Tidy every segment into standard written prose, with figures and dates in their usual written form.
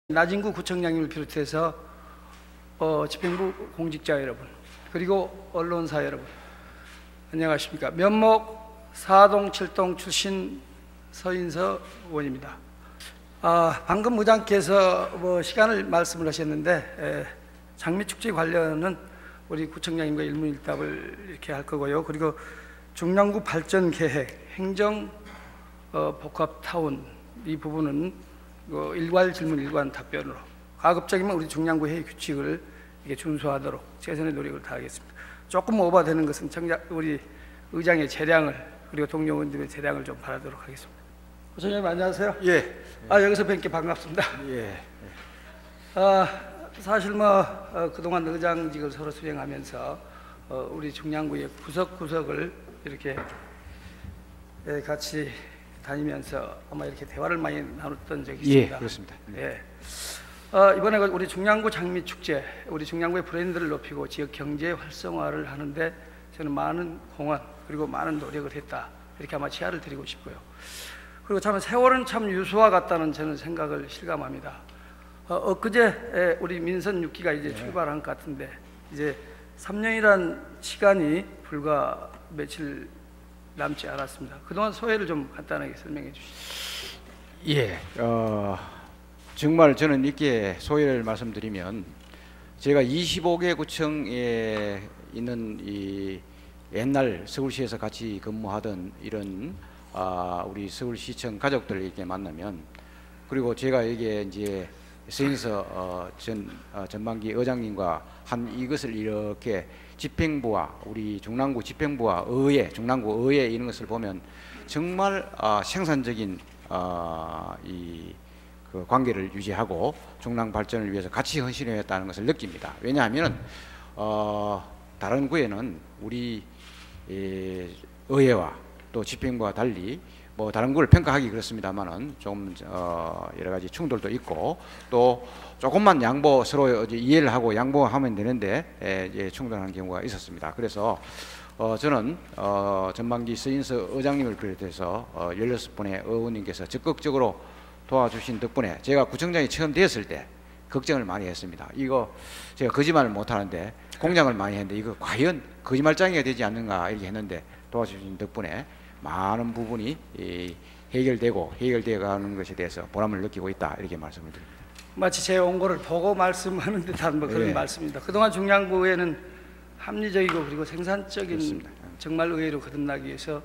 나진구 구청장님을 비롯해서 집행부 공직자 여러분, 그리고 언론사 여러분, 안녕하십니까. 면목 4동 7동 출신 서인서 의원입니다. 방금 의장께서 시간을 말씀을 하셨는데 장미축제 관련은 우리 구청장님과 일문일답을 이렇게 할 거고요. 그리고 중랑구 발전 계획, 행정 복합타운 이 부분은 일괄 질문, 일관 답변으로 가급적이면 우리 중랑구 회의 규칙을 이게 준수하도록 최선의 노력을 다하겠습니다. 조금 오버되는 것은 우리 의장의 재량을, 그리고 동료 의원들의 재량을 좀 바라도록 하겠습니다. 부총장님 안녕하세요. 예. 여기서 뵙게 반갑습니다. 예. 사실 그동안 의장직을 서로 수행하면서 우리 중랑구의 구석구석을 이렇게 같이 다니면서 아마 이렇게 대화를 많이 나눴던 적이 있습니다. 예, 그렇습니다. 예. 이번에 우리 중랑구 장미축제, 우리 중랑구의 브랜드를 높이고 지역 경제 활성화를 하는데 저는 많은 공헌 그리고 많은 노력을 했다, 이렇게 아마 치아를 드리고 싶고요. 그리고 참 세월은 참 유수와 같다는 저는 생각을 실감합니다. 엊그제 우리 민선 6기가 이제 출발한 것 같은데 이제 3년이란 시간이 불과 며칠 남지 않았습니다. 그동안 소회를 좀 간단하게 설명해 주시죠. 예. 정말 저는 이렇게 소회를 말씀드리면, 제가 25개 구청에 있는 이 옛날 서울시에서 같이 근무하던 이런 우리 서울시청 가족들에게 만나면, 그리고 제가 이게 이제 서인서 전반기 의장님과 한 이것을 이렇게 집행부와 우리 중랑구 집행부와 의회, 중랑구 의회 이런 것을 보면 정말 생산적인 그 관계를 유지하고 중랑 발전을 위해서 같이 헌신했다는 것을 느낍니다. 왜냐하면 다른 구에는 우리 의회와 또 집행부와 달리 다른 구를 평가하기 그렇습니다만은 좀 여러 가지 충돌도 있고, 또 조금만 서로 이해를 하고 양보하면 되는데 충돌하는 경우가 있었습니다. 그래서 저는 전반기 서인서 의장님을 비롯해서 16분의 의원님께서 적극적으로 도와주신 덕분에 제가 구청장이 처음 되었을 때 걱정을 많이 했습니다. 이거 제가 거짓말을 못하는데, 공장을 많이 했는데 이거 과연 거짓말장애가 되지 않는가 이렇게 했는데, 도와주신 덕분에 많은 부분이 해결되어 가는 것에 대해서 보람을 느끼고 있다, 이렇게 말씀을 드립니다. 마치 제 원고를 보고 말씀하는 듯한 그런 말씀입니다. 그동안 중랑구에는 합리적이고 그리고 생산적인, 그렇습니다. 정말 의회로 거듭나기 위해서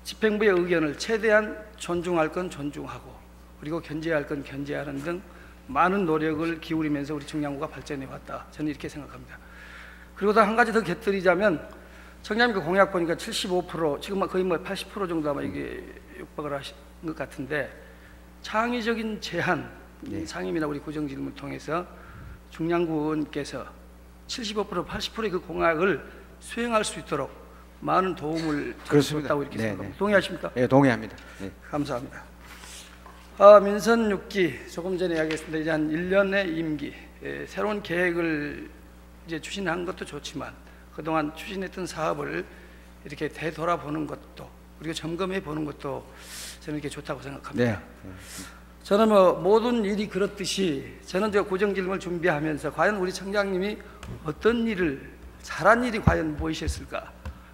집행부의 의견을 최대한 존중할 건 존중하고 그리고 견제할 건 견제하는 등 많은 노력을 기울이면서 우리 중랑구가 발전해 왔다, 저는 이렇게 생각합니다. 그리고 또 한 가지 더 곁들이자면, 청장님 그 공약 보니까 75%, 지금 거의 80% 정도 아마 이게 육박을 하신 것 같은데, 창의적인 제안, 상임이나 우리 구정질문을 통해서 중랑구 의원께서 75%, 80%의 그 공약을 수행할 수 있도록 많은 도움을 줬다고 이렇게 생각합니다. 동의하십니까? 네, 동의합니다. 네. 감사합니다. 민선 6기, 조금 전에 이야기했습니다. 이제 한 1년의 임기, 새로운 계획을 이제 추진한 것도 좋지만 그동안 추진했던 사업을 이렇게 되돌아보는 것도, 그리고 점검해 보는 것도 저는 이렇게 좋다고 생각합니다. 네. 저는 모든 일이 그렇듯이 저는 구정질문을 준비하면서 과연 우리 청장님이 어떤 일을, 잘한 일이 과연 무엇이었을까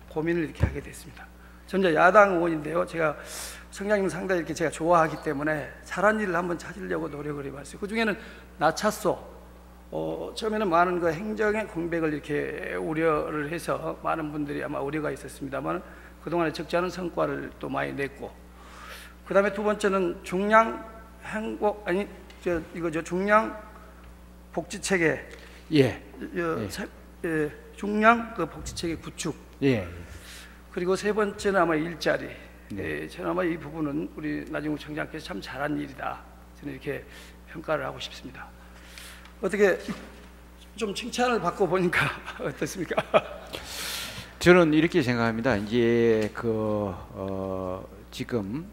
고민을 이렇게 하게 됐습니다. 저는 야당 의원인데요, 제가 청장님 상당히 이렇게 제가 좋아하기 때문에 잘한 일을 한번 찾으려고 노력을 해봤어요. 그 중에는 나차소, 처음에는 많은 그 행정의 공백을 이렇게 우려를 해서 많은 분들이 아마 우려가 있었습니다만 그동안에 적지 않은 성과를 또 많이 냈고, 그 다음에 두 번째는 중량 복지체계, 중량 그 복지체계 구축, 그리고 세 번째는 아마 일자리. 저는 아마 이 부분은 우리 나진구 청장께서 참 잘한 일이다, 저는 이렇게 평가를 하고 싶습니다. 어떻게 좀 칭찬을 받고 보니까 어떻습니까? 저는 이렇게 생각합니다. 이제 지금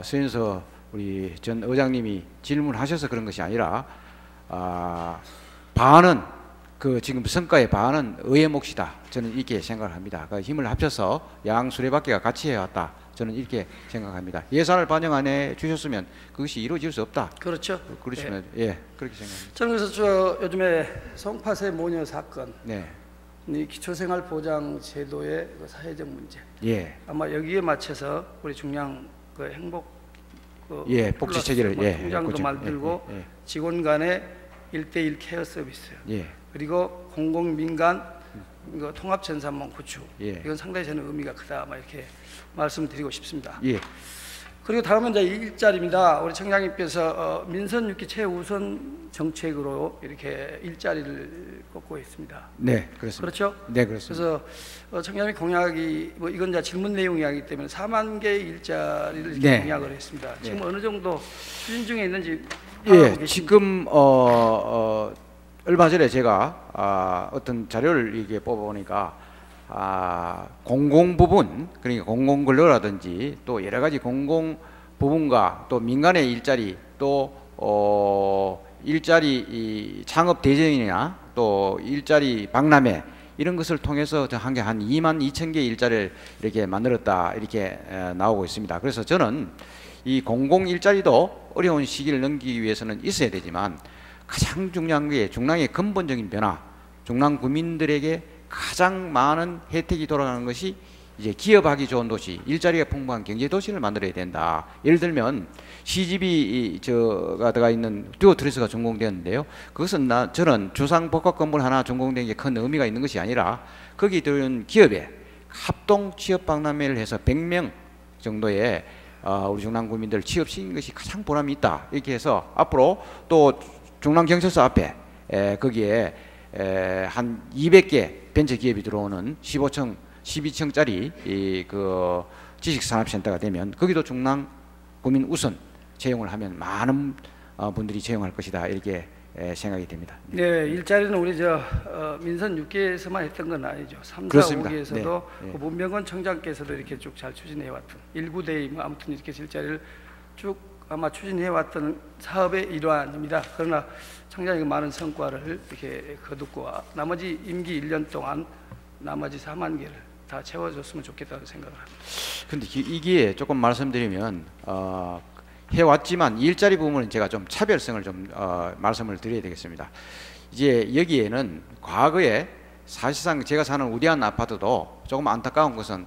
서인서 우리 전 의장님이 질문하셔서 그런 것이 아니라 반은 지금 성과의 반은 의회 몫이다, 저는 이렇게 생각을 합니다. 힘을 합쳐서 양 수레바퀴가 같이 해왔다, 저는 이렇게 생각합니다. 예산을 반영 안 해 주셨으면 그것이 이루어질 수 없다. 그렇죠. 그렇지만 예, 그렇게 생각합니다. 저는 그래서 저 요즘에 송파세 모녀 사건, 네, 이 기초생활보장 제도의 그 사회적 문제, 예, 아마 여기에 맞춰서 우리 중량 그 행복 그 예, 복지 체계를 뭐 예, 통장도 그렇죠. 만들고 예, 직원 간의 1대1 케어 서비스, 예, 그리고 공공민간 이거 통합전산망 구축, 예. 이건 상당히 저는 의미가 크다, 아마 이렇게 말씀드리고 싶습니다. 예, 그리고 다음은 이제 일자리입니다. 우리 청장님께서 민선 6기 최우선 정책으로 이렇게 일자리를 꼽고 있습니다. 네, 그렇습니다. 그렇죠? 네, 그렇습니다. 그래서 청장님 공약이 뭐 이건 이제 질문 내용이기 때문에 4만 개의 일자리를 이렇게 네. 공약을 했습니다. 지금 네. 어느 정도 추진 중에 있는지 파악하고 예, 계신지. 지금 얼마 전에 제가 어떤 자료를 이게 뽑아보니까 공공 부분, 그러니까 공공 근로라든지 또 여러 가지 공공 부분과 또 민간의 일자리 또 일자리 이 창업 대전이나 또 일자리 박람회 이런 것을 통해서 한 개 한 2만 2천 개의 일자리를 이렇게 만들었다 이렇게 나오고 있습니다. 그래서 저는 이 공공 일자리도 어려운 시기를 넘기기 위해서는 있어야 되지만 가장 중요한 게 중랑의 근본적인 변화, 중랑 구민들에게 가장 많은 혜택이 돌아가는 것이 이제 기업하기 좋은 도시, 일자리가 풍부한 경제 도시를 만들어야 된다. 예를 들면 시집이 저가 들어가 있는 듀오 트레스가 준공되었는데요. 그것은 저는 주상 복합 건물 하나 준공된 게 큰 의미가 있는 것이 아니라 거기 들어온 기업에 합동 취업 박람회를 해서 100명 정도의 우리 중랑 구민들 취업시킨 것이 가장 보람이 있다. 이렇게 해서 앞으로 또 중랑 경찰서 앞에 거기에 한 200개 벤처 기업이 들어오는 12층짜리 그 지식산업센터가 되면 거기도 중랑 구민 우선 채용을 하면 많은 분들이 채용할 것이다 이렇게 생각이 됩니다. 네, 일자리는 우리 민선 6기에서만 했던 건 아니죠. 3, 4, 그렇습니다. 5기에서도 네, 네. 문명건 청장께서도 이렇게 쭉 잘 추진해왔던 19대의 뭐 아무튼 이렇게 일자리를 쭉 아마 추진해왔던 사업의 일환입니다. 그러나 청장이 많은 성과를 이렇게 거두고 나머지 임기 1년 동안 나머지 4만 개를 다 채워줬으면 좋겠다고 생각을 합니다. 근데 이게 조금 말씀드리면 해왔지만 일자리 부분은 제가 좀 차별성을 좀 말씀을 드려야 되겠습니다. 이제 여기에는 과거에 사실상 제가 사는 우대한 아파트도 조금 안타까운 것은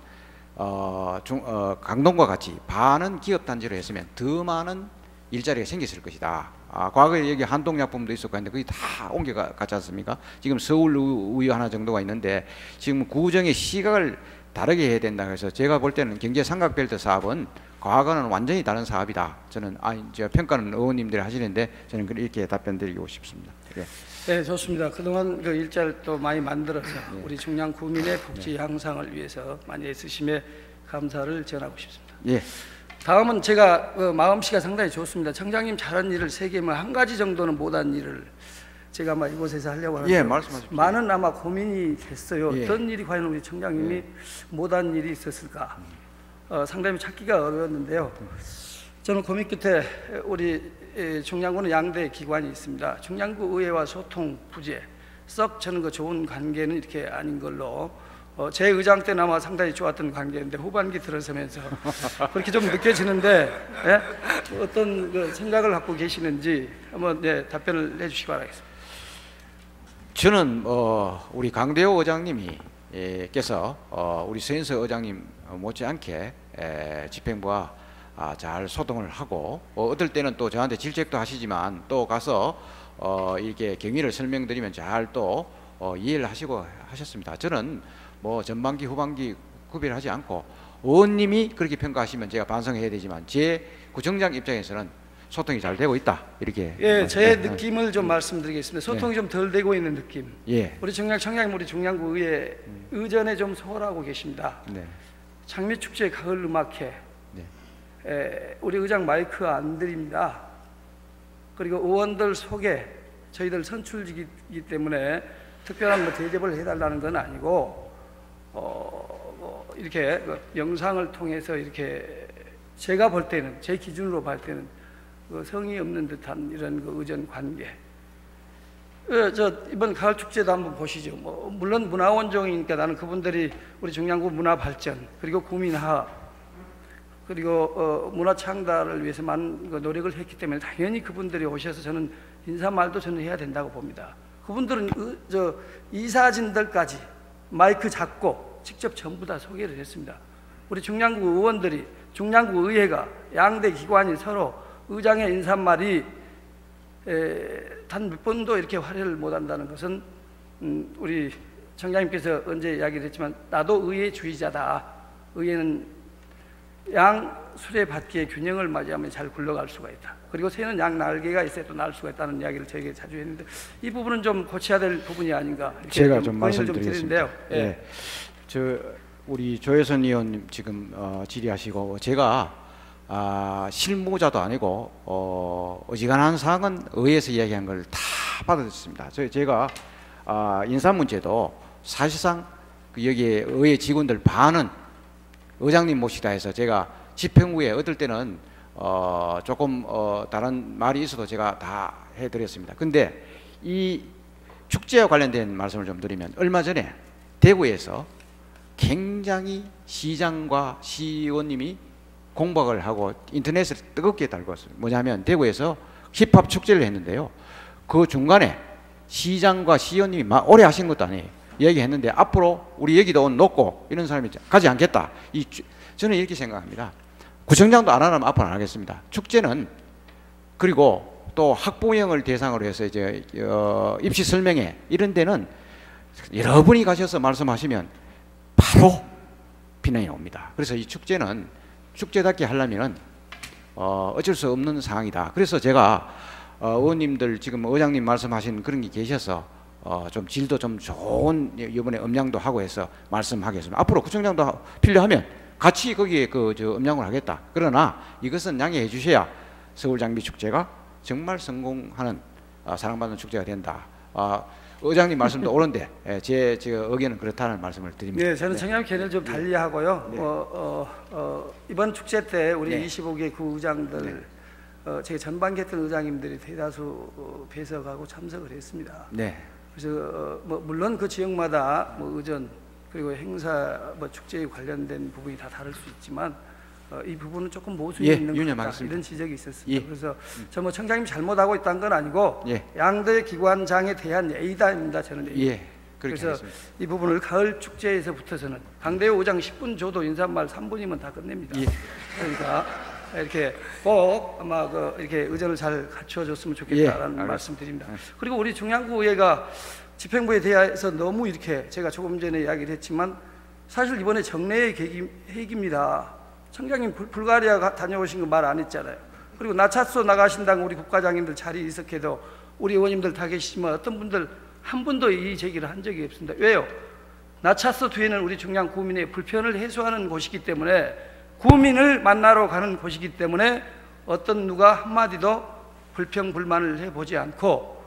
강동과 같이 반은 기업 단지로 했으면 더 많은 일자리가 생겼을 것이다. 과거에 여기 한동약품도 있었고 했는데 거기 다 옮겨갔지 않습니까? 지금 서울의 하나 정도가 있는데 지금 구정의 시각을 다르게 해야 된다 해서 제가 볼 때는 경제 삼각벨트 사업은 과거는 완전히 다른 사업이다. 저는 이제 평가는 의원님들이 하시는데 저는 이렇게 답변드리고 싶습니다. 네. 네, 좋습니다. 그동안 그 일자리를 또 많이 만들어서 우리 중량 구민의 복지 향상을 위해서 많이 애쓰심에 감사를 전하고 싶습니다. 예. 다음은 제가 마음씨가 상당히 좋습니다. 청장님 잘한 일을 3개면 한 가지 정도는 못한 일을 제가 아마 이곳에서 하려고 하는데 예, 말씀하십시오. 많은 아마 고민이 됐어요. 예. 어떤 일이 과연 우리 청장님이 못한 일이 있었을까? 상당히 찾기가 어려웠는데요. 저는 고민 끝에 우리 중량구는 양대 기관이 있습니다. 중량구 의회와 소통 부재, 썩 저는 그 좋은 관계는 이렇게 아닌 걸로 제 의장 때는 아마 상당히 좋았던 관계인데 후반기 들어서면서 그렇게 좀 느껴지는데 예? 어떤 그 생각을 갖고 계시는지 한번 답변을 해주시기 바라겠습니다. 저는 우리 강대호 의장님이 께서 우리 서인석 의장님 못지않게 집행부와 잘 소통을 하고 어떨 때는 또 저한테 질책도 하시지만 또 가서 이렇게 경위를 설명드리면 잘 또 이해를 하시고 하셨습니다. 저는 뭐 전반기 후반기 구별하지 않고 의원님이 그렇게 평가하시면 제가 반성해야 되지만 제 구청장 입장에서는 소통이 잘 되고 있다 이렇게. 예, 제 느낌을 좀 말씀드리겠습니다. 소통이 좀 덜 되고 있는 느낌. 예. 우리 청량님 우리 중량구 의회 의전에 좀 소홀하고 계십니다. 네. 장미축제 가을 음악회. 네. 우리 의장 마이크 안 드립니다. 그리고 의원들 소개 저희들 선출직이기 때문에 특별한 뭐 대접을 해달라는 건 아니고 이렇게 영상을 통해서 이렇게 제가 볼 때는 제 기준으로 볼 때는 성의 없는 듯한 이런 의전 관계. 이번 가을 축제도 한번 보시죠. 물론 문화원종이니까 나는 그분들이 우리 중량구 문화 발전 그리고 구민화 그리고 문화 창달을 위해서 많은 노력을 했기 때문에 당연히 그분들이 오셔서 저는 인사말도 저는 해야 된다고 봅니다. 그분들은 이사진들까지 마이크 잡고 직접 전부 다 소개를 했습니다. 우리 중량구 의원들이, 중량구 의회가, 양대 기관이 서로 의장의 인사말이 단 몇 번도 이렇게 화려를 못한다는 것은 우리 청장님께서 언제 이야기를 했지만 나도 의회주의자다. 의회는 양 수레바퀴의 균형을 맞이하면 잘 굴러갈 수가 있다. 그리고 새는 양 날개가 있어야 또 날 수가 있다는 이야기를 저에게 자주 했는데 이 부분은 좀 고쳐야 될 부분이 아닌가. 제가 좀 말씀드리겠습니다. 예. 네. 우리 조혜선 의원님 지금 질의하시고 제가 실무자도 아니고 어지간한 사항은 의회에서 이야기한 걸 다 받아들였습니다. 제가 인사 문제도 사실상 여기에 의회 직원들 반은 의장님 모시다 해서 제가 집행 후에 어떨 때는 조금 다른 말이 있어도 제가 다 해드렸습니다. 근데 이 축제와 관련된 말씀을 좀 드리면 얼마 전에 대구에서 굉장히 시장과 시의원님이 공박을 하고 인터넷을 뜨겁게 달궜어요. 뭐냐면 대구에서 힙합 축제를 했는데요. 그 중간에 시장과 시의원님이 오래 하신 것도 아니에요. 얘기했는데 앞으로 우리 여기도 놓고 이런 사람이 가지 않겠다. 저는 이렇게 생각합니다. 구청장도 안 하면 앞으로 안 하겠습니다. 축제는 그리고 또 학부형을 대상으로 해서 이제 입시 설명회 이런 데는 여러분이 가셔서 말씀하시면 바로 비난이 옵니다. 그래서 이 축제는 축제답게 하려면은 어쩔 수 없는 상황이다. 그래서 제가 의원님들 지금 의장님 말씀하신 그런 게 계셔서 좀 질도 좀 좋은 이번에 음량도 하고 해서 말씀하겠습니다. 앞으로 구청장도 필요하면 같이 거기에 음량을 하겠다. 그러나 이것은 양해해 주셔야 서울장미축제가 정말 성공하는 사랑받는 축제가 된다. 의장님 말씀도 옳은데 제 의견은 그렇다는 말씀을 드립니다. 네, 저는 청량 견해를 좀 달리하고요. 네. 이번 축제 때 우리 네. 25개 구의장들 네. 제가 전반기 했던 의장님들이 대다수 배석하고 참석을 했습니다. 네. 그래서 물론 그 지역마다 의전 그리고 행사 축제에 관련된 부분이 다 다를 수 있지만 이 부분은 조금 모순이 있는 것 같다 이런 지적이 있었습니다. 예. 그래서 저 청장님 잘못하고 있다는 건 아니고 예. 양대 기관장에 대한 예의다입니다. 저는 예의. 예. 그래서 하겠습니다. 이 부분을 가을 축제에서부터서는 강대호 의장 10분 줘도 인사말 3분이면 다 끝냅니다. 예. 그러니까 이렇게 꼭 아마 이렇게 의전을 잘 갖추어줬으면 좋겠다라는 예. 말씀드립니다. 그리고 우리 중량구 의회가 집행부에 대해서 너무 이렇게 제가 조금 전에 이야기를 했지만 사실 이번에 정례의 계기입니다. 청장님 불가리아 다녀오신 거 말 안 했잖아요. 그리고 나차소 나가신다고 우리 국가장님들 자리에 있었게도 우리 의원님들 다 계시지만 어떤 분들 한 분도 이 제기를 한 적이 없습니다. 왜요? 나차소 뒤에는 우리 중량 구민의 불편을 해소하는 곳이기 때문에 구민을 만나러 가는 곳이기 때문에 어떤 누가 한마디도 불평 불만을 해보지 않고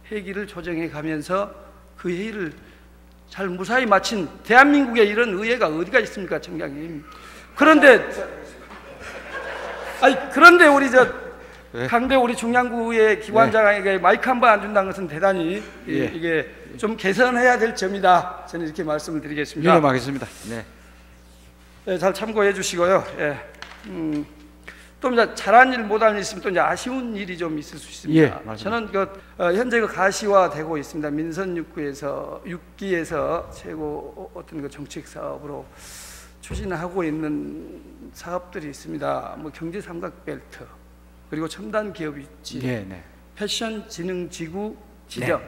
회기를 조정해 가면서 그 회의를 잘 무사히 마친 대한민국에 이런 의회가 어디가 있습니까, 청장님? 그런데 우리 강대 우리 중량구의 기관장에게 마이크 한 번 안 준다는 것은 대단히 이게 좀 개선해야 될 점이다. 저는 이렇게 말씀을 드리겠습니다. 유념하겠습니다. 네. 네, 잘 참고해 주시고요. 예. 또 이제 잘한 일 못한 일 있으면 또 이제 아쉬운 일이 좀 있을 수 있습니다. 예, 저는 현재 가시화되고 있습니다. 민선 6기에서 최고 어떤 정책 사업으로 추진하고 있는 사업들이 있습니다. 경제 삼각벨트, 그리고 첨단 기업 유치, 패션 진흥 지구 지정.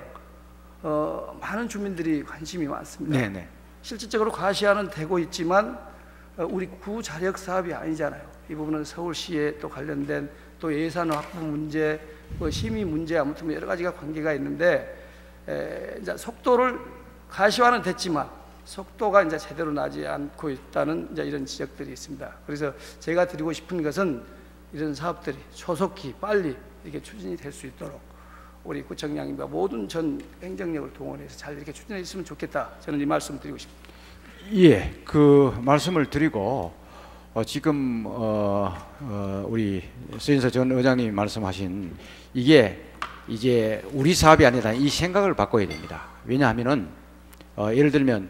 많은 주민들이 관심이 많습니다. 실질적으로 가시화는 되고 있지만 우리 구 자력 사업이 아니잖아요. 이 부분은 서울시에 또 관련된 또 예산 확보 문제, 심의 문제, 아무튼 여러 가지가 관계가 있는데 이제 속도를 가시화는 됐지만 속도가 이제 제대로 나지 않고 있다는 이제 이런 지적들이 있습니다. 그래서 제가 드리고 싶은 것은 이런 사업들이 조속히 빨리 이렇게 추진이 될 수 있도록 우리 구청장님과 모든 전 행정력을 동원해서 잘 이렇게 추진해 있으면 좋겠다. 저는 이 말씀 드리고 싶습니다. 예, 그 말씀을 드리고 지금 우리 서인서 전 의장님이 말씀하신 이게 이제 우리 사업이 아니라 이 생각을 바꿔야 됩니다. 왜냐하면은 예를 들면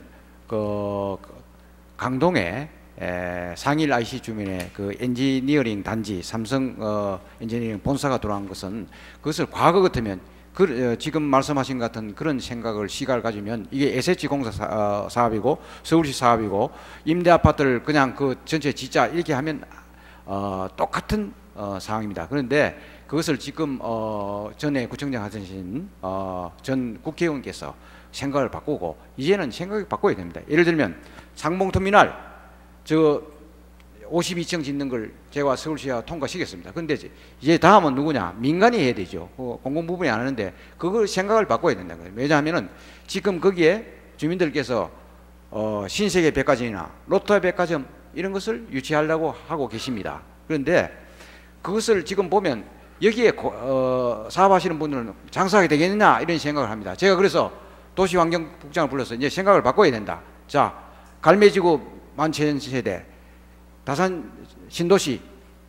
강동에 상일 IC 주민의 그 엔지니어링 단지 삼성 엔지니어링 본사가 들어간 것은 그것을 과거 같으면 지금 말씀하신 것 같은 그런 생각을 시각을 가지면 이게 SH 공사 사업이고 서울시 사업이고 임대 아파트를 그냥 그 전체 짓자 이렇게 하면 똑같은 상황입니다. 그런데 그것을 지금 전에 구청장 하신 전 국회의원께서 생각을 바꾸고 이제는 생각을 바꿔야 됩니다. 예를 들면 상봉터미널 저 52층 짓는 걸 제가 서울시가 통과시켰습니다. 근데 이제 다음은 누구냐? 민간이 해야 되죠. 공공부문이 안 하는데 그걸 생각을 바꿔야 된다는 거예요. 왜냐하면은 지금 거기에 주민들께서 신세계 백화점이나 롯데 백화점 이런 것을 유치하려고 하고 계십니다. 그런데 그것을 지금 보면 여기에 사업하시는 분들은 장사하게 되겠느냐 이런 생각을 합니다. 제가 그래서 도시환경국장을 불러서 이제 생각을 바꿔야 된다. 자, 갈매지구 11,000세대, 다산 신도시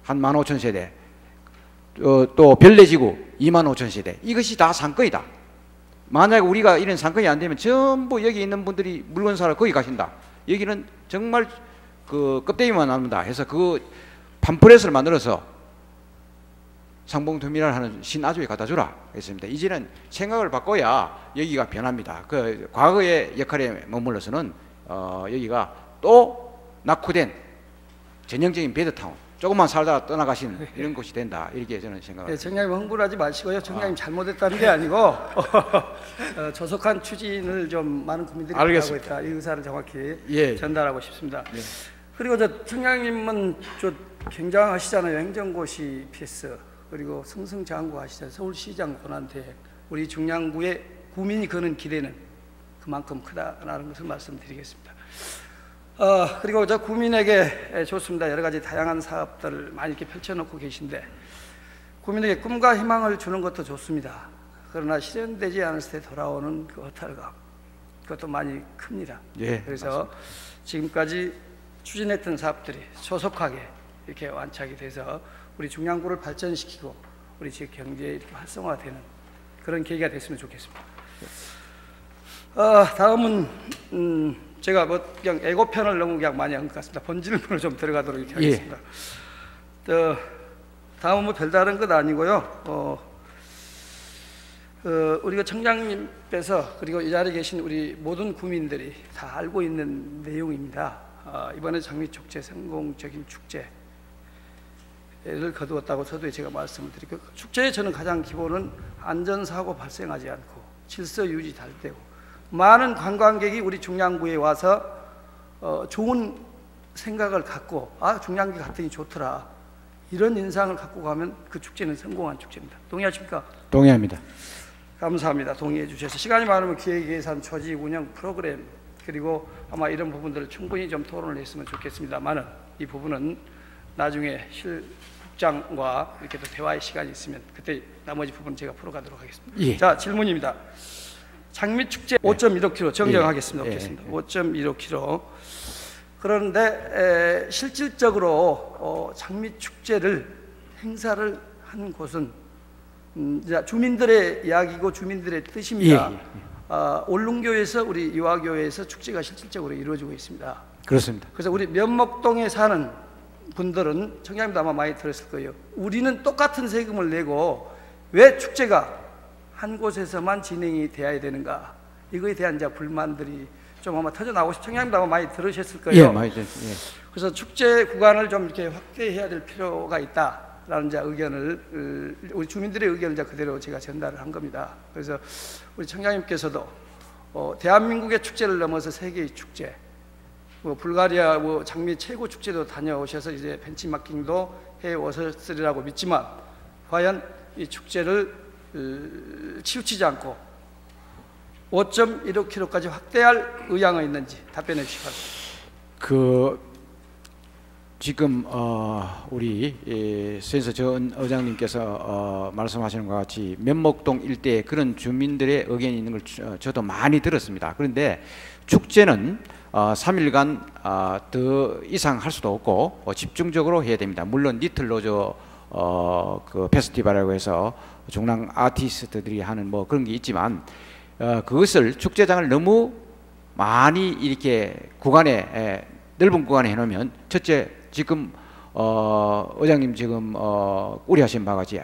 한 15,000세대, 또 별내지구 25,000세대, 이것이 다 상권이다. 만약 우리가 이런 상권이 안 되면 전부 여기 있는 분들이 물건 사러 거기 가신다. 여기는 정말 그 껍데기만 남는다 해서 그 팜플렛을 만들어서 상봉터미널 하는 신아주에 갖다 주라 했습니다. 이제는 생각을 바꿔야 여기가 변합니다. 그 과거의 역할에 머물러서는 여기가 또 낙후된 전형적인 베드타운, 조금만 살다가 떠나가신 이런 곳이 된다. 이렇게 저는 생각합니다. 네, 청장님 흥분하지 마시고요. 청장님 잘못했다는 게 아니고 조속한 추진을 좀 많은 국민들이 바라고 있다. 이 의사를 정확히 전달하고 싶습니다. 예. 그리고 청장님은 굉장하시잖아요. 행정고시 PS 그리고 승승장구하시잖아요. 서울시장 권한대행, 우리 중량구의 구민이 거는 기대는 그만큼 크다라는 것을 말씀드리겠습니다. 그리고 구민에게 좋습니다. 여러 가지 다양한 사업들을 많이 이렇게 펼쳐놓고 계신데 구민에게 꿈과 희망을 주는 것도 좋습니다. 그러나 실현되지 않았을 때 돌아오는 그 허탈감, 그것도 많이 큽니다. 예, 그래서 맞습니다. 지금까지 추진했던 사업들이 소속하게 이렇게 완착이 돼서 우리 중량구를 발전시키고 우리 지역 경제에 이렇게 활성화되는 그런 계기가 됐으면 좋겠습니다. 다음은 제가 그냥 애고편을 너무 그냥 많이 한 것 같습니다. 본질문으로 좀 들어가도록 이렇게 하겠습니다. 다음은 별다른 것 아니고요. 우리가 청장님께서 그리고 이 자리에 계신 우리 모든 구민들이 다 알고 있는 내용입니다. 이번에 장미축제 성공적인 축제를 거두었다고 서두에 제가 말씀을 드리고, 축제의 저는 가장 기본은 안전사고 발생하지 않고 질서 유지 잘 되고 많은 관광객이 우리 중량구에 와서 좋은 생각을 갖고 중량구 갔더니 좋더라 이런 인상을 갖고 가면 그 축제는 성공한 축제입니다. 동의하십니까? 동의합니다. 감사합니다. 동의해 주셔서. 시간이 많으면 기획 예산, 조직, 운영, 프로그램 그리고 아마 이런 부분들을 충분히 좀 토론을 했으면 좋겠습니다만은 이 부분은 나중에 실국장과 이렇게 또 대화의 시간이 있으면 그때 나머지 부분 제가 풀어가도록 하겠습니다. 예. 자, 질문입니다. 장미축제 5.15km 정정하겠습니다. 예. 5.15km. 그런데 실질적으로 장미축제를 행사를 한 곳은 주민들의 이야기고 주민들의 뜻입니다. 올릉교에서 우리 유아교회에서 축제가 실질적으로 이루어지고 있습니다. 그렇습니다. 그래서 우리 면목동에 사는 분들은 청장님도 아마 많이 들었을 거예요. 우리는 똑같은 세금을 내고 왜 축제가 한 곳에서만 진행이 돼야 되는가? 이거에 대한 이제 불만들이 좀 아마 터져 나오고 청장님도 아마 많이 들으셨을 거예요. 예, 많이 들었습니다. 예. 그래서 축제 구간을 좀 이렇게 확대해야 될 필요가 있다라는 이제 의견을 우리 주민들의 의견을 이제 그대로 제가 전달을 한 겁니다. 그래서 우리 청장님께서도 대한민국의 축제를 넘어서 세계의 축제, 불가리아 장미 최고 축제도 다녀오셔서 이제 벤치마킹도 해 오셨으리라고 믿지만 과연 이 축제를 치우치지 않고 5.15km까지 확대할 의향이 있는지 답변해 주시기 바랍니다. 지금 우리 센서 전 의장님께서 말씀하시는 것 같이 면목동 일대에 그런 주민들의 의견이 있는 걸 저도 많이 들었습니다. 그런데 축제는 3일간 더 이상 할 수도 없고 집중적으로 해야 됩니다. 물론 리틀 로저 그 페스티벌이라고 해서 중랑 아티스트들이 하는 그런 게 있지만 그것을 축제장을 너무 많이 이렇게 구간에 넓은 구간에 해놓으면 첫째 지금 의장님 지금 우려하신 바와 같이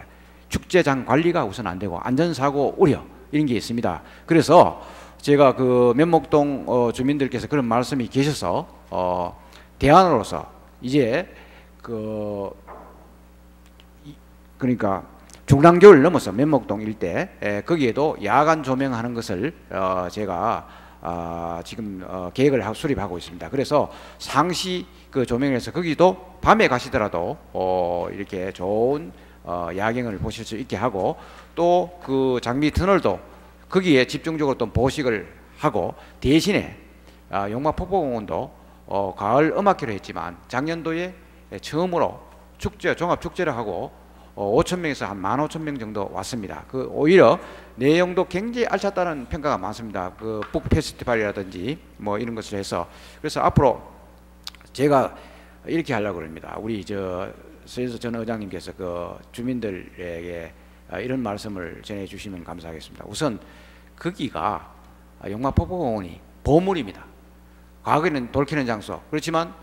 축제장 관리가 우선 안 되고 안전사고 우려 이런 게 있습니다. 그래서 제가 그 면목동 주민들께서 그런 말씀이 계셔서 대안으로서 이제 그러니까 중랑교를 넘어서 면목동 일대 거기에도 야간 조명하는 것을 제가 지금 계획을 수립하고 있습니다. 그래서 상시 그 조명에서 거기도 밤에 가시더라도 이렇게 좋은 야경을 보실 수 있게 하고 또 그 장미 터널도 거기에 집중적으로 또 보식을 하고 대신에 용마폭포공원도 가을 음악회로 했지만 작년도에 처음으로 축제 종합 축제를 하고 5,000명에서 한 15,000명 정도 왔습니다. 그 오히려 내용도 굉장히 알찼다는 평가가 많습니다. 그 북 페스티벌이라든지 뭐 이런 것을 해서 그래서 앞으로 제가 이렇게 하려고 합니다. 우리 서현수 전 의장님께서 그 주민들에게 이런 말씀을 전해주시면 감사하겠습니다. 우선 거기가 용마폭포공원이 보물입니다. 과거에는 돌키는 장소 그렇지만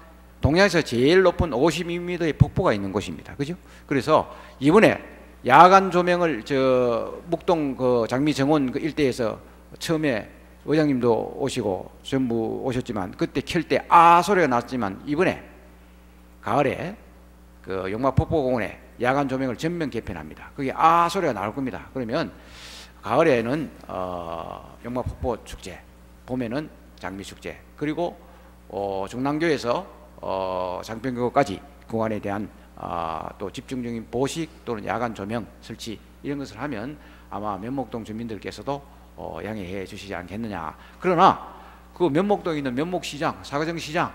동양에서 제일 높은 52m의 폭포가 있는 곳입니다. 그죠? 그래서 이번에 야간 조명을 묵동 그 장미정원 그 일대에서 처음에 의장님도 오시고 전부 오셨지만 그때 켤 때 소리가 났지만 이번에 가을에 그 용마폭포공원에 야간 조명을 전면 개편합니다. 그게 소리가 나올 겁니다. 그러면 가을에는 용마폭포 축제, 봄에는 장미 축제, 그리고 중랑교에서 장평교까지 구간에 대한 또 집중적인 보식 또는 야간 조명 설치 이런 것을 하면 아마 면목동 주민들께서도 양해해 주시지 않겠느냐. 그러나 그 면목동에 있는 면목시장, 사과정시장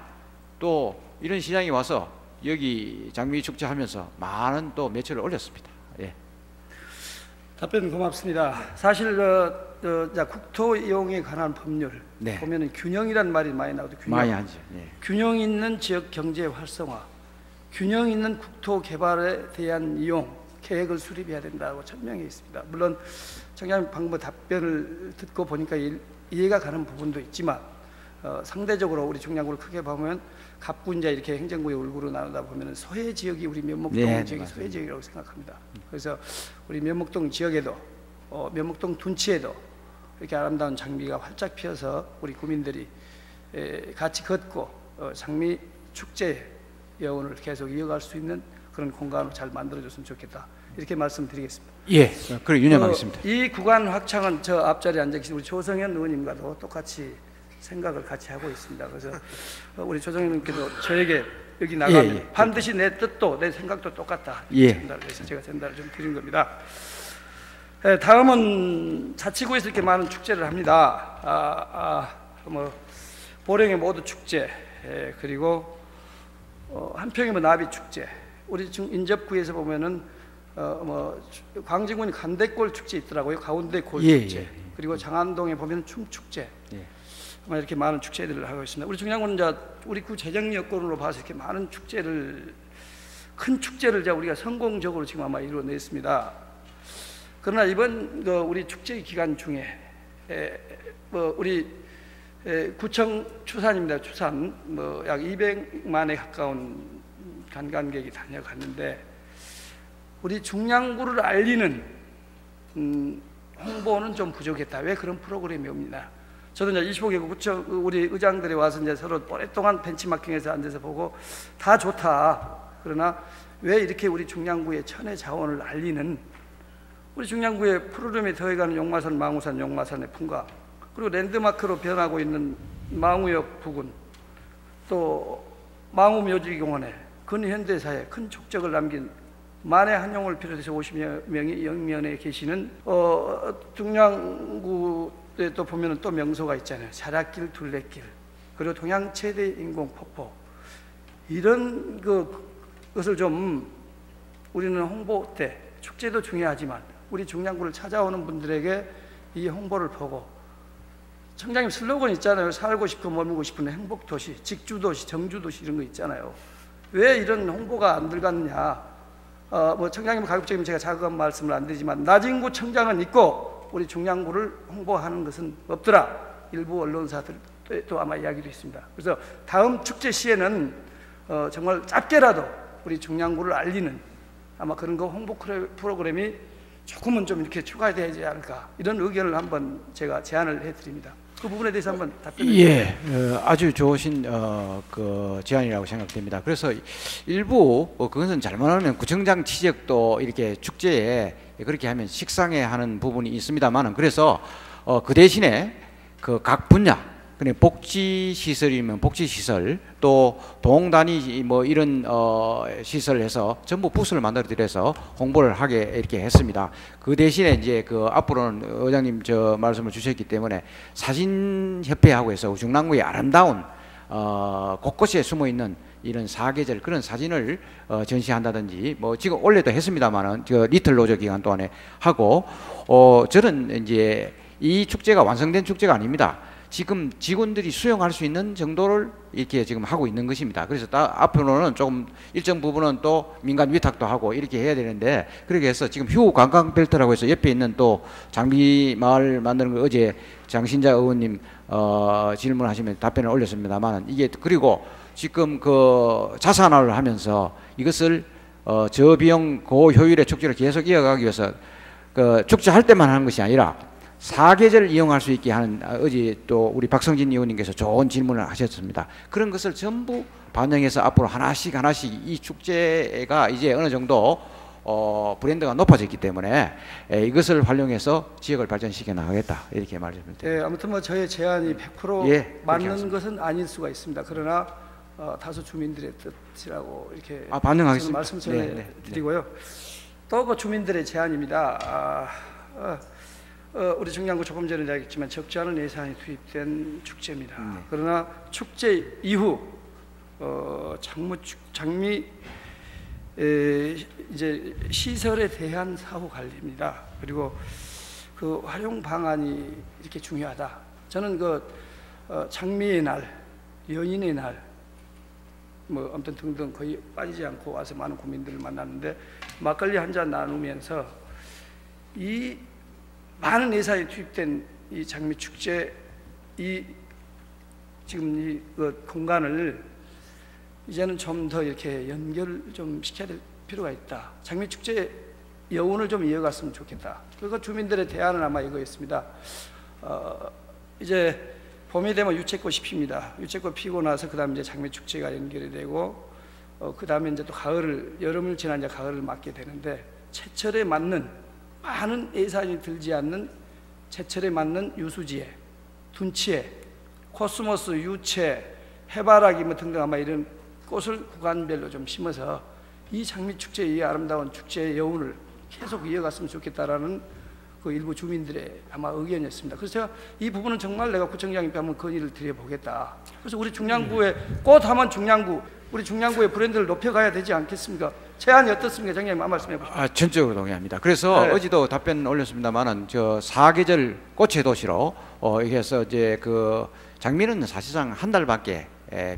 또 이런 시장이 와서 여기 장미 축제 하면서 많은 또 매출을 올렸습니다. 예. 답변 고맙습니다. 사실 국토 이용에 관한 법률 네. 보면은 균형이란 말이 많이 나오죠. 많이 하죠. 예. 균형 있는 지역 경제 활성화, 균형 있는 국토 개발에 대한 이용 계획을 수립해야 된다고 천명해 있습니다. 물론 청장님 방금 답변을 듣고 보니까 이해가 가는 부분도 있지만 상대적으로 우리 중량구를 크게 보면 갑군자 이렇게 행정구의 울구로 나누다 보면 서해 지역이 우리 면목동 네, 지역이 맞습니다. 서해 지역이라고 생각합니다. 그래서 우리 면목동 지역에도 면목동 둔치에도 이렇게 아름다운 장미가 활짝 피어서 우리 구민들이 같이 걷고 장미 축제 여운을 계속 이어갈 수 있는 그런 공간을 잘 만들어줬으면 좋겠다. 이렇게 말씀드리겠습니다. 예, 그래 유념하겠습니다. 이 구간 확장은 저 앞자리에 앉아 계신 우리 조성현 의원님과도 똑같이 생각을 같이 하고 있습니다. 그래서 우리 조성현 의원님께도 저에게 여기 나가면 반드시 내 뜻도 내 생각도 똑같다. 전달을 해서 제가 전달을 좀 드린 겁니다. 다음은 자치구에서 이렇게 많은 축제를 합니다. 보령의 모두 축제, 그리고 한평의 나비 축제. 우리 인접구에서 보면은 광진군이 간대골 축제 있더라고요. 가운데골 축제. 그리고 장안동에 보면 춤축제. 이렇게 많은 축제들을 하고 있습니다. 우리 중량구는 이제 우리 구 재정 여건으로 봐서 이렇게 많은 축제를 큰 축제를 우리가 성공적으로 지금 아마 이루어냈습니다. 그러나 이번 우리 축제 기간 중에 우리 구청 추산입니다. 추산 약 200만에 가까운 관광객이 다녀갔는데 우리 중량구를 알리는 홍보는 좀 부족했다. 왜 그런 프로그램이 없냐? 저도 이제 25개 구청 우리 의장들이 와서 이제 서로 오랫동안 벤치마킹해서 앉아서 보고 다 좋다. 그러나 왜 이렇게 우리 중량구의 천혜 자원을 알리는 우리 중량구의 푸르름에 더해가는 용마산, 망우산, 용마산의 풍광, 그리고 랜드마크로 변하고 있는 망우역 부근, 또 망우묘지공원에 근현대사에 큰 족적을 남긴 만해 한용을 비롯해서 50여 명이 영면에 계시는 중량구에 또 보면은 또 명소가 있잖아요. 사략길, 둘레길, 그리고 동양 최대 인공 폭포. 이런 것을 좀 우리는 홍보 때 축제도 중요하지만 우리 중량구를 찾아오는 분들에게 이 홍보를 보고, 청장님 슬로건 있잖아요. 살고 싶고 머물고 싶은 행복도시, 직주도시, 정주도시 이런 거 있잖아요. 왜 이런 홍보가 안 들어갔느냐? 청장님 가급적이면 제가 자극한 말씀을 안 드리지만 나진구 청장은 있고 우리 중량구를 홍보하는 것은 없더라. 일부 언론사들도 또 아마 이야기도 있습니다. 그래서 다음 축제 시에는 정말 짧게라도 우리 중량구를 알리는 아마 그런 거 홍보 프로그램이 조금은 좀 이렇게 추가되지 않을까, 이런 의견을 한번 제가 제안을 해드립니다. 그 부분에 대해서 한번 답변을. 예, 아주 좋으신 그 제안이라고 생각됩니다. 그래서 일부 그것은 잘못하면 구청장 지적도 이렇게 축제에 그렇게 하면 식상해 하는 부분이 있습니다만은, 그래서 그 대신에 그 각 분야, 그냥 복지 시설이면 복지 시설, 또 동단위 뭐 이런 시설을 해서 전부 부스를 만들어 드려서 홍보를 하게 이렇게 했습니다. 그 대신에 이제 그 앞으로는 의장님 저 말씀을 주셨기 때문에 사진 협회하고 해서 중랑구의 아름다운 곳곳에 숨어 있는 이런 사계절 그런 사진을 전시한다든지, 뭐 지금 원래도 했습니다만은 저 리틀 로저 기간 동안에 하고, 저는 이제 이 축제가 완성된 축제가 아닙니다. 지금 직원들이 수용할 수 있는 정도를 이렇게 지금 하고 있는 것입니다. 그래서 앞으로는 조금 일정 부분은 또 민간 위탁도 하고 이렇게 해야 되는데, 그렇게 해서 지금 휴 관광벨트라고 해서 옆에 있는 또 장비 마을 만드는 거 어제 장신자 의원님 질문하시면 답변을 올렸습니다만, 이게 그리고 지금 그 자산화를 하면서 이것을 저비용 고효율의 축제를 계속 이어가기 위해서 그 축제할 때만 하는 것이 아니라 사계절 이용할 수 있게 하는, 어제 또 우리 박성진 의원님께서 좋은 질문을 하셨습니다. 그런 것을 전부 반영해서 앞으로 하나씩 이 축제가 이제 어느 정도 브랜드가 높아졌기 때문에 이것을 활용해서 지역을 발전시켜 나가겠다, 이렇게 말씀드립니다. 네, 아무튼 뭐 저의 제안이 100% 예, 맞는 것은 아닐 수가 있습니다. 그러나 다수 주민들의 뜻이라고 이렇게 반영하겠습니다. 말씀 전해드리고요. 또 그 주민들의 제안입니다. 우리 중량구 조금 전에 이야기했지만 적지 않은 예산이 투입된 축제입니다. 그러나 축제 이후 장미 이제 시설에 대한 사후 관리입니다. 그리고 그 활용 방안이 이렇게 중요하다. 저는 그 장미의 날, 연인의 날, 뭐 아무튼 등등 거의 빠지지 않고 와서 많은 국민들을 만났는데, 막걸리 한 잔 나누면서 이 많은 예산이 투입된 이 장미 축제, 이 지금 이 공간을 이제는 좀 더 이렇게 연결 좀 시켜야 될 필요가 있다. 장미 축제 여운을 좀 이어갔으면 좋겠다. 그리고 주민들의 대안은 아마 이거였습니다. 이제 봄이 되면 유채꽃이 핍니다. 유채꽃 피고 나서 그다음 이제 장미 축제가 연결이 되고, 그다음에 이제 또 여름을 지나 이제 가을을 맞게 되는데, 제철에 맞는 많은 예산이 들지 않는 제철에 맞는 유수지에, 둔치에, 코스모스, 유채, 해바라기 뭐 등등 아마 이런 꽃을 구간별로 좀 심어서 이 장미축제의 이 아름다운 축제의 여운을 계속 이어갔으면 좋겠다라는 그 일부 주민들의 아마 의견이었습니다. 그래서 제가 이 부분은 정말 내가 구청장님께 한번 건의를 드려보겠다. 그래서 우리 중량구의 꽃하면 중량구, 우리 중량구의 브랜드를 높여가야 되지 않겠습니까? 제안이 어떻습니까, 장님? 한 말씀해 보시죠. 전적으로 동의합니다. 그래서 네. 어제도 답변 올렸습니다만은 저 사계절 꽃의 도시로 이렇게 해서 이제 그 장미는 사실상 한 달밖에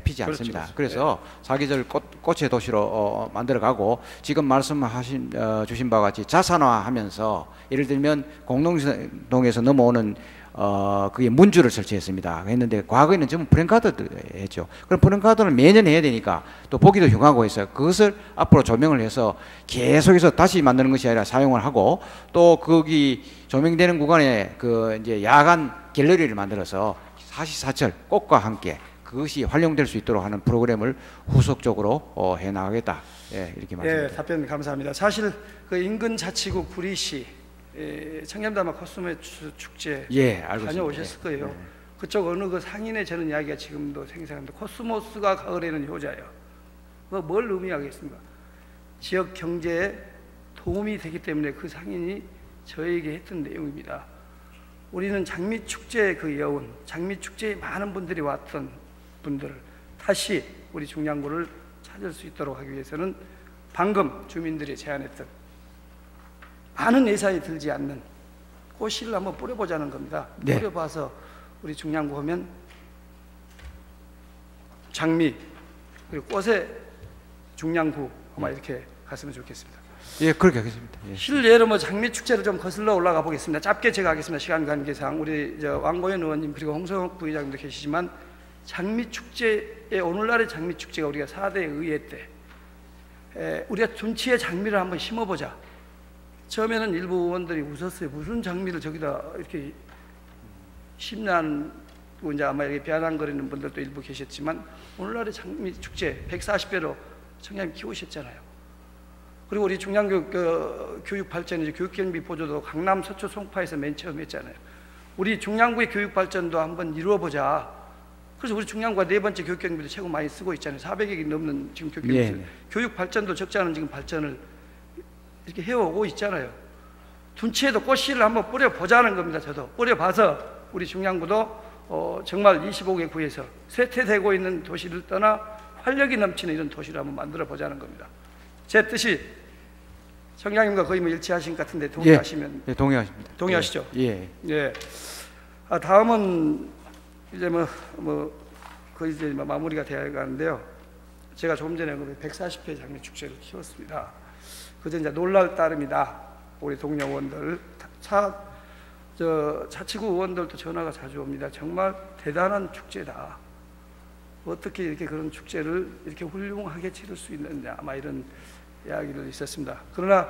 피지 않습니다. 그렇죠. 그래서 사계절 꽃의 도시로 만들어가고, 지금 말씀하신 주신 바와 같이 자산화하면서, 예를 들면 공동동에서 넘어오는 그게 문주를 설치했습니다. 했는데 과거에는 전부 프랜카드를 했죠. 그럼 프랜카드는 매년 해야 되니까 또 보기도 흉하고 해서 그것을 앞으로 조명을 해서 계속해서 다시 만드는 것이 아니라 사용을 하고, 또 거기 조명되는 구간에 그 이제 야간 갤러리를 만들어서 사시사철 꽃과 함께 그것이 활용될 수 있도록 하는 프로그램을 후속적으로 해 나가겠다. 예, 이렇게 말씀드립니다. 예, 답변 감사합니다. 사실 그 인근 자치구 구리시 청렴다마 코스메 축제 다녀오셨을 거예요. 네. 그쪽 어느 그 상인의 저는 이야기가 지금도 생생합니다. 코스모스가 가을에는 효자예요. 뭘 의미하겠습니까? 지역 경제에 도움이 되기 때문에 그 상인이 저에게 했던 내용입니다. 우리는 장미축제의 그 여운, 장미축제에 많은 분들이 왔던 분들을 다시 우리 중량구를 찾을 수 있도록 하기 위해서는 방금 주민들이 제안했던 많은 예산이 들지 않는 꽃씨를 한번 뿌려보자는 겁니다. 네. 뿌려봐서 우리 중량구 하면 장미, 그리고 꽃의 중량구 아마 이렇게 갔으면 좋겠습니다. 예, 그렇게 하겠습니다. 예. 실례로 뭐 장미 축제를 좀 거슬러 올라가 보겠습니다. 짧게 제가 하겠습니다. 시간 관계상 우리 왕고현 의원님 그리고 홍성욱 부의장도 계시지만 장미 축제의 오늘날의 장미 축제가 우리가 4대 의회 때 우리가 둔치에 장미를 한번 심어보자. 처음에는 일부 의원들이 웃었어요. 무슨 장미를 저기다 이렇게 심냐고 이제 아마 이렇게 비아냥거리는 분들도 일부 계셨지만 오늘날의 장미 축제 140배로 청량 키우셨잖아요. 그리고 우리 중량교육 교육 발전 이제 교육경비 보조도 강남 서초 송파에서 맨 처음 했잖아요. 우리 중량구의 교육 발전도 한번 이루어보자. 그래서 우리 중량구가 네 번째 교육경비도 최고 많이 쓰고 있잖아요. 400억이 넘는 지금 교육경비. 예. 교육 발전도 적지 않은 지금 발전을 이렇게 해오고 있잖아요. 둔치에도 꽃씨를 한번 뿌려보자는 겁니다. 저도 뿌려봐서 우리 중량구도 정말 25개 구에서 쇠퇴되고 있는 도시를 떠나 활력이 넘치는 이런 도시를 한번 만들어 보자는 겁니다. 제 뜻이 청장님과 거의 뭐 일치하신 것 같은데 동의하시면? 예, 동의하십니다. 동의하시죠? 예. 예. 다음은 이제 거의 이제 마무리가 되어 가는데요. 제가 조금 전에 140회 장미 축제를 키웠습니다. 그저 이제 놀랄 따름이다. 우리 동료 의원들, 자치구 의원들도 전화가 자주 옵니다. 정말 대단한 축제다. 어떻게 이렇게 그런 축제를 이렇게 훌륭하게 치를 수 있느냐, 아마 이런 이야기를 있었습니다. 그러나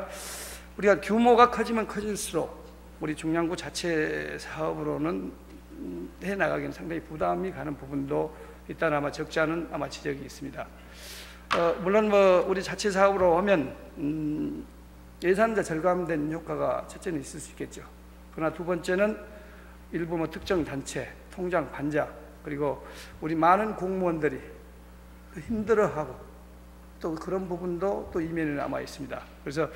우리가 규모가 커지면 커질수록 우리 중량구 자체 사업으로는 해 나가기는 상당히 부담이 가는 부분도 일단 아마 적지 않은 아마 지적이 있습니다. 물론 우리 자체 사업으로 하면 예산자 절감된 효과가 첫째는 있을 수 있겠죠. 그러나 두 번째는 일부 특정 단체, 통장, 반장 그리고 우리 많은 공무원들이 힘들어하고 또 그런 부분도 또 이면에 남아 있습니다. 그래서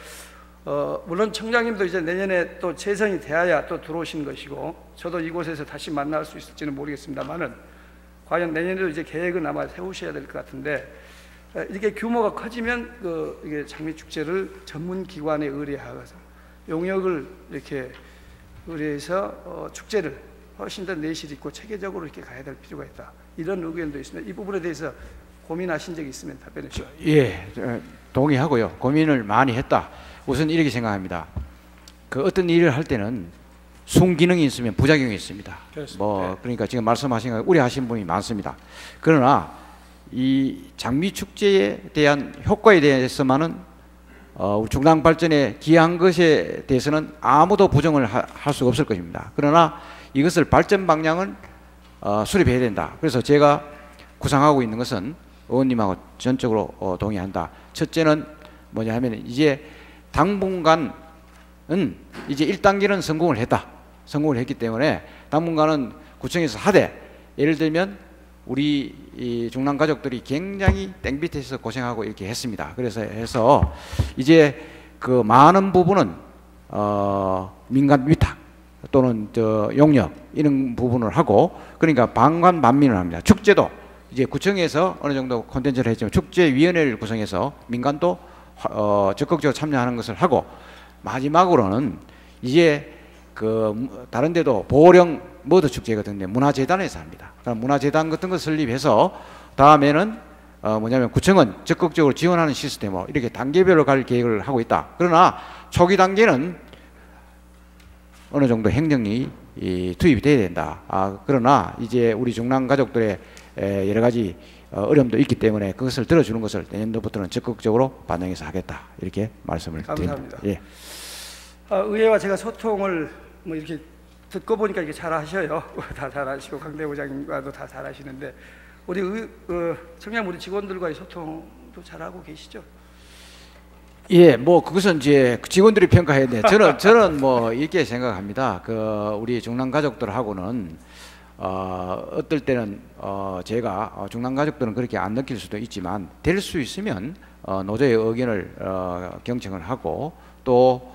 물론 청장님도 이제 내년에 또 재선이 돼야 또 들어오신 것이고 저도 이곳에서 다시 만날 수 있을지는 모르겠습니다만은 과연 내년에도 이제 계획은 아마 세우셔야 될 것 같은데 이렇게 규모가 커지면 이게 장미 축제를 전문 기관에 의뢰하여서 용역을 이렇게 의뢰해서 축제를 훨씬 더 내실 있고 체계적으로 이렇게 가야 될 필요가 있다. 이런 의견도 있습니다. 이 부분에 대해서 고민하신 적이 있으면 답변해 주시죠. 예, 동의하고요. 고민을 많이 했다. 우선 이렇게 생각합니다. 어떤 일을 할 때는 순기능이 있으면 부작용이 있습니다. 그렇습니다. 그러니까 지금 말씀하신 거 우려하신 분이 많습니다. 그러나 이 장미 축제에 대한 효과에 대해서만은 중랑 발전에 기여한 것에 대해서는 아무도 부정을 할 수가 없을 것입니다. 그러나 이것을 발전 방향을 수립해야 된다. 그래서 제가 구상하고 있는 것은 의원님하고 전적으로 동의한다. 첫째는 뭐냐 하면 이제 당분간은 이제 1단계는 성공을 했다. 성공을 했기 때문에 당분간은 구청에서 하되 예를 들면 우리 이 중남 가족들이 굉장히 땡빛에서 고생하고 이렇게 했습니다. 그래서 해서 이제 많은 부분은 민간 위탁 또는 용역 이런 부분을 하고 그러니까 반관반민을 합니다. 축제도 이제 구청에서 어느 정도 콘텐츠를 했지만 축제위원회를 구성해서 민간도 적극적으로 참여하는 것을 하고 마지막으로는 이제 다른 데도 보령 머드 축제거든요. 문화재단에서 합니다. 그럼 문화재단 같은 거 설립해서 다음에는 뭐냐면 구청은 적극적으로 지원하는 시스템으로 이렇게 단계별로 갈 계획을 하고 있다. 그러나 초기 단계는 어느 정도 행정이 투입이 돼야 된다. 그러나 이제 우리 중남 가족들의 여러 가지 어려움도 있기 때문에 그것을 들어주는 것을 내년도부터는 적극적으로 반영해서 하겠다. 이렇게 말씀을 감사합니다. 드립니다. 예. 의회와 제가 소통을 이렇게 듣고 보니까 이렇게 잘 하셔요. 다 잘하시고 강대부장님과도 다 잘하시는데 우리 청량 우리 직원들과의 소통도 잘하고 계시죠? 예, 그것은 이제 직원들이 평가해야 돼. 저는 이렇게 생각합니다. 우리 중남 가족들하고는 어떨 때는 제가 중남 가족들은 그렇게 안 느낄 수도 있지만 될 수 있으면 노조의 의견을 경청을 하고 또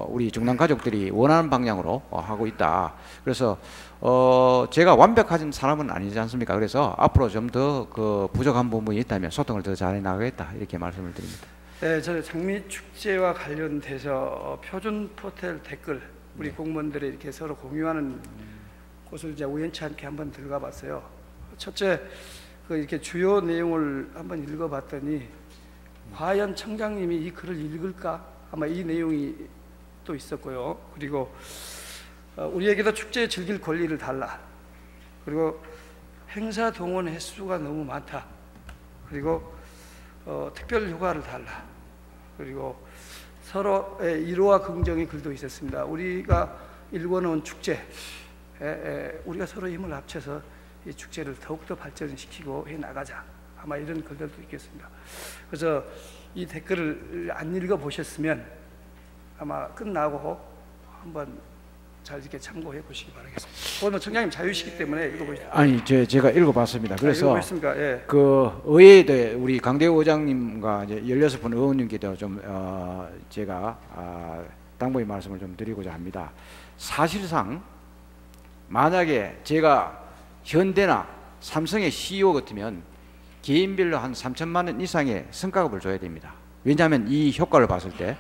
우리 중남 가족들이 원하는 방향으로 하고 있다. 그래서 제가 완벽한 사람은 아니지 않습니까? 그래서 앞으로 좀 더 부족한 부분이 있다면 소통을 더 잘해 나가겠다 이렇게 말씀을 드립니다. 네, 저는 장미 축제와 관련돼서 표준 포털 댓글 우리 공무원들이 이렇게 서로 공유하는 곳을 이제 우연치 않게 한번 들어가봤어요. 첫째, 이렇게 주요 내용을 한번 읽어봤더니 과연 청장님이 이 글을 읽을까? 아마 이 내용이 또 있었고요. 그리고 우리에게도 축제 즐길 권리를 달라. 그리고 행사 동원 횟수가 너무 많다. 그리고 특별 휴가를 달라. 그리고 서로의 이로와 긍정의 글도 있었습니다. 우리가 일궈놓은 축제, 우리가 서로 힘을 합쳐서 이 축제를 더욱더 발전시키고 해 나가자. 아마 이런 글들도 있겠습니다. 그래서 이 댓글을 안 읽어 보셨으면 아마 끝나고 한번 잘 이렇게 참고해 보시기 바라겠습니다. 오늘 청장님 자유시기 때문에 읽어보시죠. 아니 제가 읽어봤습니다. 그래서 읽어보셨습니까? 예. 그 의회에 우리 강대호 의장님과 이제 16분 의원님께도 좀 제가 당부의 말씀을 좀 드리고자 합니다. 사실상 만약에 제가 현대나 삼성의 CEO 같으면 개인별로 한 3천만 원 이상의 성과급을 줘야 됩니다. 왜냐하면 이 효과를 봤을 때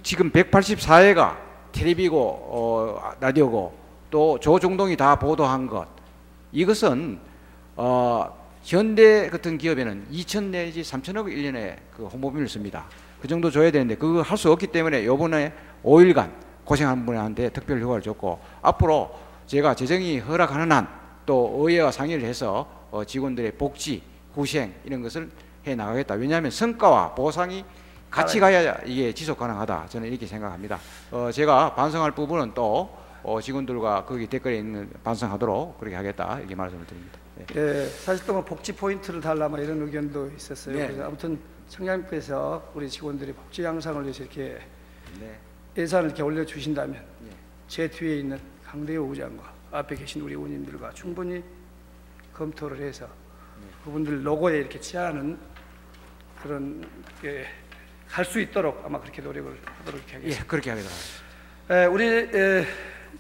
지금 184회가 텔레비고 라디오고 또 조중동이 다 보도한 것, 이것은 현대 같은 기업에는 2천 내지 3천억 1년에 그 홍보비를 씁니다. 그 정도 줘야 되는데 그거 할 수 없기 때문에 요번에 5일간 고생한 분한테 특별 휴가를 줬고, 앞으로 제가 재정이 허락하는 한 또 의회와 상의를 해서 직원들의 복지, 후생 이런 것을 해 나가겠다. 왜냐하면 성과와 보상이 같이 가야 이게 지속 가능하다. 저는 이렇게 생각합니다. 제가 반성할 부분은 또 직원들과 거기 댓글에 있는 반성하도록 그렇게 하겠다. 이렇게 말씀을 드립니다. 네. 예, 사실 또 뭐 복지 포인트를 달라 뭐 이런 의견도 있었어요. 네. 그래서 아무튼 청장님께서 우리 직원들이 복지 향상을 위해서 이렇게 네. 예산을 이렇게 올려 주신다면 네. 제 뒤에 있는 강대호 의장과 앞에 계신 우리 의원님들과 충분히 검토를 해서 그분들 로고에 이렇게 치하는 그런 게 할 수 있도록 아마 그렇게 노력을 하도록 하겠습니다. 예, 그렇게 하겠다. 우리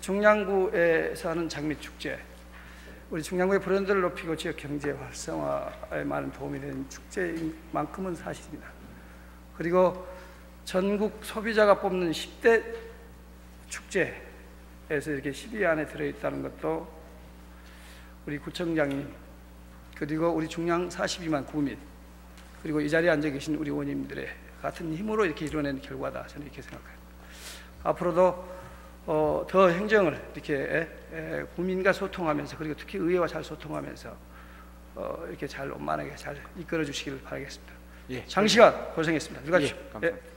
중량구에서 하는 장미축제, 우리 중량구의 브랜드를 높이고 지역 경제 활성화에 많은 도움이 되는 축제인 만큼은 사실입니다. 그리고 전국 소비자가 뽑는 10대 축제에서 이렇게 10위 안에 들어있다는 것도 우리 구청장님, 그리고 우리 중량 42만 구민, 그리고 이 자리에 앉아 계신 우리 의원님들의 같은 힘으로 이렇게 이뤄낸 결과다. 저는 이렇게 생각합니다. 앞으로도 더 행정을 이렇게 국민과 소통하면서, 그리고 특히 의회와 잘 소통하면서 이렇게 잘 원만하게 잘 이끌어 주시기를 바라겠습니다. 예. 장시간 고생했습니다. 들어가십시오. 예, 감사합니다. 예.